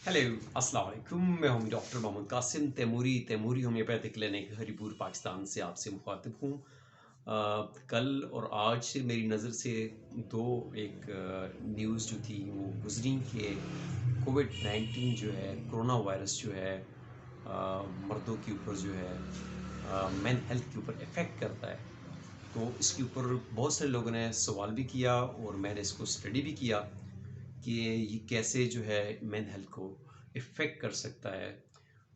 Hello अस्सलाम वालेकुम। मैं हूं doctor Mohammad Qasim Taimuri homeopathic clinic Haripur Pakistan से आपसे मुखातिब हूं। कल और आज से मेरी नज़र से दो एक न्यूज़ जो थी वो गुजरी कि कोविड-19 जो है कोरोना वायरस जो है मर्दों के ऊपर जो है मेन हेल्थ के ऊपर इफ़ेक्ट करता है। तो इसके ऊपर बहुत सारे लोगों ने सवाल भी किया और मैंने इसको स्टडी भी किया कि ये कैसे जो है मेन हेल्थ को इफ़ेक्ट कर सकता है।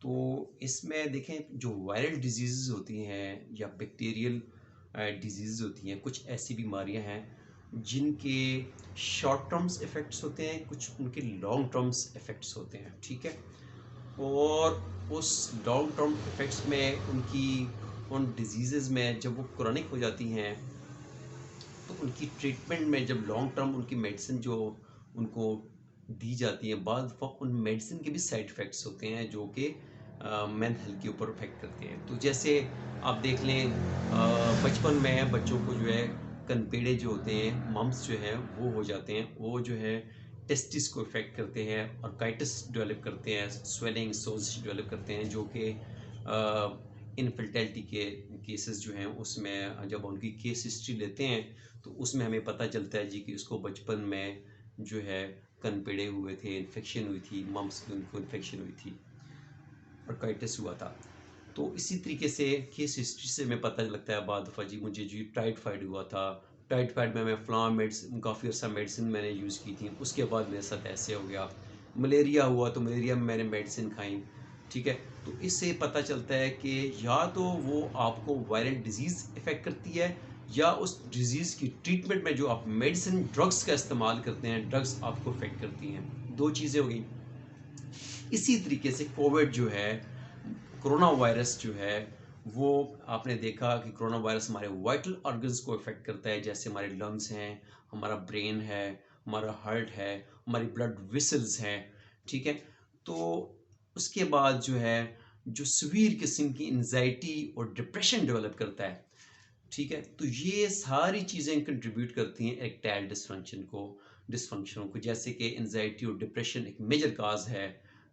तो इसमें देखें जो वायरल डिजीज़ होती हैं या बैक्टीरियल डिजीज़ होती हैं, कुछ ऐसी बीमारियां हैं जिनके शॉर्ट टर्म्स इफ़ेक्ट्स होते हैं, कुछ उनके लॉन्ग टर्म्स इफ़ेक्ट्स होते हैं, ठीक है। और उस लॉन्ग टर्म इफ़ेक्ट्स में उनकी उन डिजीज़ में जब वो क्रॉनिक हो जाती हैं तो उनकी ट्रीटमेंट में जब लॉन्ग टर्म उनकी मेडिसिन जो उनको दी जाती है, बाद वक्त उन मेडिसिन के भी साइड इफ़ेक्ट्स होते हैं जो कि मेन हेल्थ के ऊपर इफेक्ट करते हैं। तो जैसे आप देख लें, बचपन में बच्चों को जो है कनपेड़े जो होते हैं, मम्स जो हैं वो हो जाते हैं, वो जो है टेस्टिस को इफेक्ट करते हैं और काइटिस डेवलप करते हैं, स्वेलिंग सोज डेवलप करते हैं जो कि इनफर्टिलिटी के केसेस जो हैं उसमें जब उनकी केस हिस्ट्री लेते हैं तो उसमें हमें पता चलता है जी कि उसको बचपन में जो है कनपेड़े हुए थे, इन्फेक्शन हुई थी, मम्स की उनको इन्फेक्शन हुई थी और काइटिस हुआ था। तो इसी तरीके से केस हिस्ट्री से हमें पता लगता है बाद दफ़ा जी मुझे जी टाइफाइड हुआ था, टाइफाइड में मैं फ़लाँ मेडिसिन काफ़ी अर्सा मेडिसिन मैंने यूज़ की थी, उसके बाद मेरे साथ ऐसे हो गया। मलेरिया हुआ तो मलेरिया में मैंने मेडिसिन खाई, ठीक है। तो इससे पता चलता है कि या तो वो आपको वायरल डिजीज़ इफ़ेक्ट करती है या उस डिजीज़ की ट्रीटमेंट में जो आप मेडिसिन ड्रग्स का इस्तेमाल करते हैं, ड्रग्स आपको इफ़ेक्ट करती हैं। 2 चीज़ें हो गई। इसी तरीके से कोविड जो है, कोरोना वायरस जो है, वो आपने देखा कि कोरोना वायरस हमारे वाइटल ऑर्गन्स को इफ़ेक्ट करता है, जैसे हमारे लंग्स हैं, हमारा ब्रेन है, हमारा हार्ट है, हमारी ब्लड वेसल्स हैं, ठीक है। तो उसके बाद जो है, जो सीवियर किस्म की एंजाइटी और डिप्रेशन डेवलप करता है, ठीक है। तो ये सारी चीज़ें कंट्रीब्यूट करती हैं इरेक्टाइल डिसफंक्शनों को, जैसे कि एंजाइटी और डिप्रेशन एक मेजर काज है।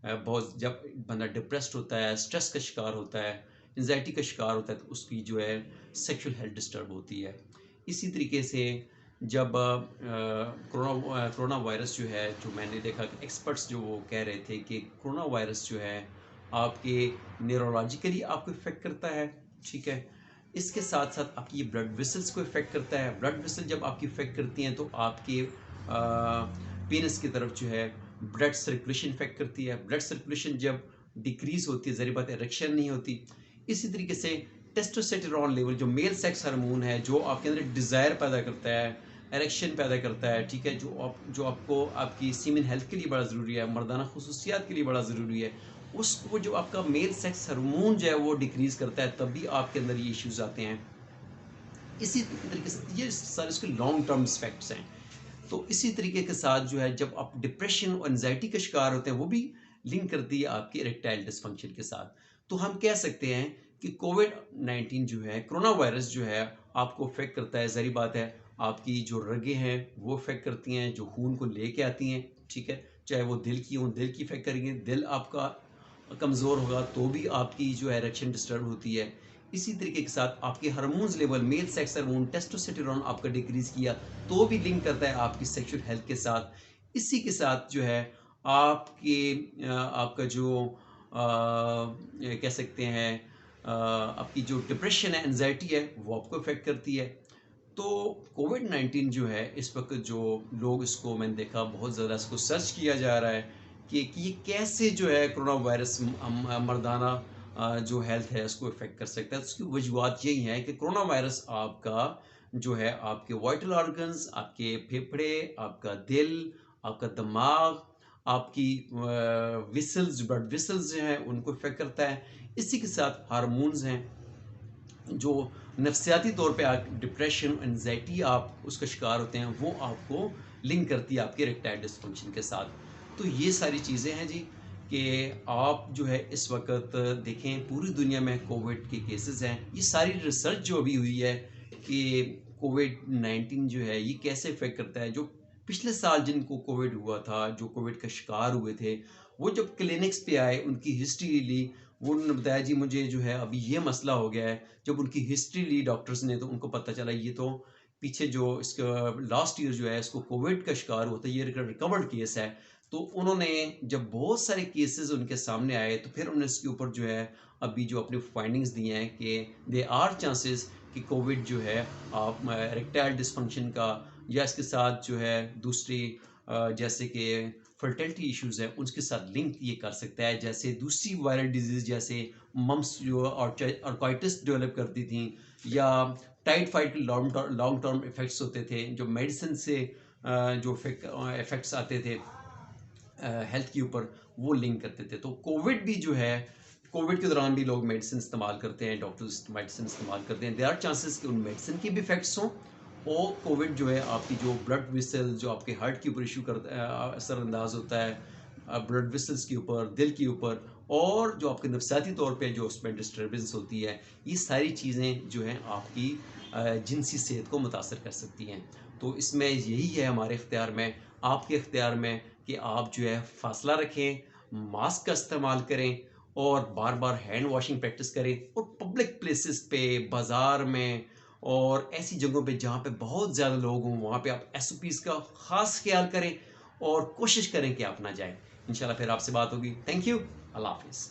बहुत जब बंदा डिप्रेस्ड होता है, स्ट्रेस का शिकार होता है, एंजाइटी का शिकार होता है, तो उसकी जो है सेक्सुअल हेल्थ डिस्टर्ब होती है। इसी तरीके से जब कोरोना वायरस जो है, जो मैंने देखा कि एक्सपर्ट्स जो वो कह रहे थे कि कोरोना वायरस जो है आपके न्यूरोलॉजिकली आपको इफ़ेक्ट करता है, ठीक है। इसके साथ-साथ आपकी ये ब्लड वेसल्स को इफ़ेक्ट करता है। ब्लड वेसल जब आपकी इफ़ेक्ट करती हैं तो आपके पेनिस की तरफ जो है ब्लड सर्कुलेशन इफ़ेक्ट करती है। ब्लड सर्कुलेशन जब डिक्रीज़ होती है, ज़ाहिर बात है इरेक्शन नहीं होती। इसी तरीके से टेस्टोस्टेरोन लेवल जो मेल सेक्स हार्मोन है, जो आपके अंदर डिज़ायर पैदा करता है, इरेक्शन पैदा करता है, ठीक है? जो आपको आपकी सीमेन हेल्थ के लिए बड़ा ज़रूरी है, मर्दाना खुसूसियात के लिए बड़ा ज़रूरी है। उसको जो आपका मेल सेक्स हार्मोन जो है वो डिक्रीज़ करता है, तब भी आपके अंदर ये इश्यूज़ आते हैं। इसी तरीके से ये सारे इसके लॉन्ग टर्म इफेक्ट्स हैं। तो इसी तरीके के साथ जो है जब आप डिप्रेशन और एंजाइटी का शिकार होते हैं, वो भी लिंक करती है आपके इरेक्टाइल डिसफंक्शन के साथ। तो हम कह सकते हैं कि कोविड-19 जो है, कोरोना वायरस जो है, आपको इफ़ेक्ट करता है, ज़ाहिर बात है, आपकी जो रगें हैं, वो इफ़ेक्ट करती हैं, जो खून को लेके आती हैं, ठीक है? चाहे वो दिल की हों, दिल की इफ़ेक्ट करेंगे, दिल आपका कमज़ोर होगा, तो भी आपकी जो है इरेक्शन डिस्टर्ब होती है। इसी तरीके के साथ आपके hormones level, male sex hormone testosterone आपका डिक्रीज़ किया, तो भी लिंक करता है आपकी सेक्सुअल हेल्थ के साथ। इसी के साथ जो है आपके आपका जो ये कह सकते हैं आपकी जो डिप्रेशन है, एंग्ज़ायटी है, वो आपको इफ़ेक्ट करती है। तो कोविड-19 जो है, इस वक़्त जो लोग इसको मैंने देखा बहुत ज़्यादा इसको सर्च किया जा रहा है कि ये कैसे जो है कोरोना वायरस मर्दाना जो हेल्थ है उसको इफ़ेक्ट कर सकता है। तो उसकी वजूहात यही हैं कि कोरोना वायरस आपका जो है आपके वाइटल ऑर्गन्स, आपके फेफड़े, आपका दिल, आपका दिमाग, आपकी वेसल्स, ब्लड वेसल्स जो हैं उनको इफ़ेक्ट करता है। इसी के साथ हार्मोन्स हैं जो नफ्सियाती तौर पे आप डिप्रेशन, एंग्ज़ायटी आप उसका शिकार होते हैं, वो आपको लिंक करती है आपके इरेक्टाइल डिसफंक्शन के साथ। तो ये सारी चीज़ें हैं जी कि आप जो है इस वक़्त देखें पूरी दुनिया में कोविड के केसेस हैं। ये सारी रिसर्च जो अभी हुई है कि कोविड-19 जो है ये कैसे इफ़ेक्ट करता है, जो पिछले साल जिनको कोविड हुआ था, जो कोविड का शिकार हुए थे, वो जब क्लिनिक्स पे आए, उनकी हिस्ट्री ली, वो उन्होंने बताया जी मुझे जो है अभी ये मसला हो गया है। जब उनकी हिस्ट्री ली डॉक्टर्स ने, तो उनको पता चला ये तो पीछे जो इसका लास्ट ईयर जो है इसको कोविड का शिकार हुआ था, ये रिकवर्ड केस है। तो उन्होंने जब बहुत सारे केसेस उनके सामने आए, तो फिर उन्होंने इसके ऊपर जो है अभी जो अपनी फाइंडिंग्स दी हैं कि दे आर चांसेस कि कोविड जो है आप इरेक्टाइल डिसफंक्शन का, या इसके साथ जो है दूसरी जैसे कि फर्टिलिटी इश्यूज है उसके साथ लिंक ये कर सकता है। जैसे दूसरी वायरल डिजीज जैसे मम्स जो ऑर्काइटिस डेवलप करती थी, या टाइफाइड के लॉन्ग टर्म इफेक्ट्स होते थे जो मेडिसिन से जो इफेक्ट्स आते थे हेल्थ के ऊपर, वो लिंक करते थे। तो कोविड भी जो है, कोविड के दौरान भी लोग मेडिसिन इस्तेमाल करते हैं, डॉक्टर्स मेडिसिन इस्तेमाल करते हैं। देयर आर चांसेस कि उन मेडिसिन के भी इफेक्ट्स हों, और कोविड जो है आपकी जो ब्लड वेसल जो आपके हार्ट के ऊपर इशू करता है, असरअंदाज होता है ब्लड वेसल्स के ऊपर, दिल के ऊपर, और जो आपके नफसियाती तौर पे जो उसमें डिस्टर्बेंस होती है, ये सारी चीज़ें जो हैं आपकी जिनसी सेहत को मुतासर कर सकती हैं। तो इसमें यही है हमारे इख्तियार में, आपके इख्तियार में, कि आप जो है फासला रखें, मास्क का इस्तेमाल करें, और बार बार हैंड वॉशिंग प्रैक्टिस करें, और पब्लिक प्लेसेस पे, बाज़ार में और ऐसी जगहों पे जहाँ पे बहुत ज़्यादा लोग हों, वहाँ पे आप एसओपीज़ का ख़ास ख्याल करें, और कोशिश करें कि आप ना जाएं। इंशाल्लाह फिर आपसे बात होगी। Thank you. अल्लाह हाफिज़।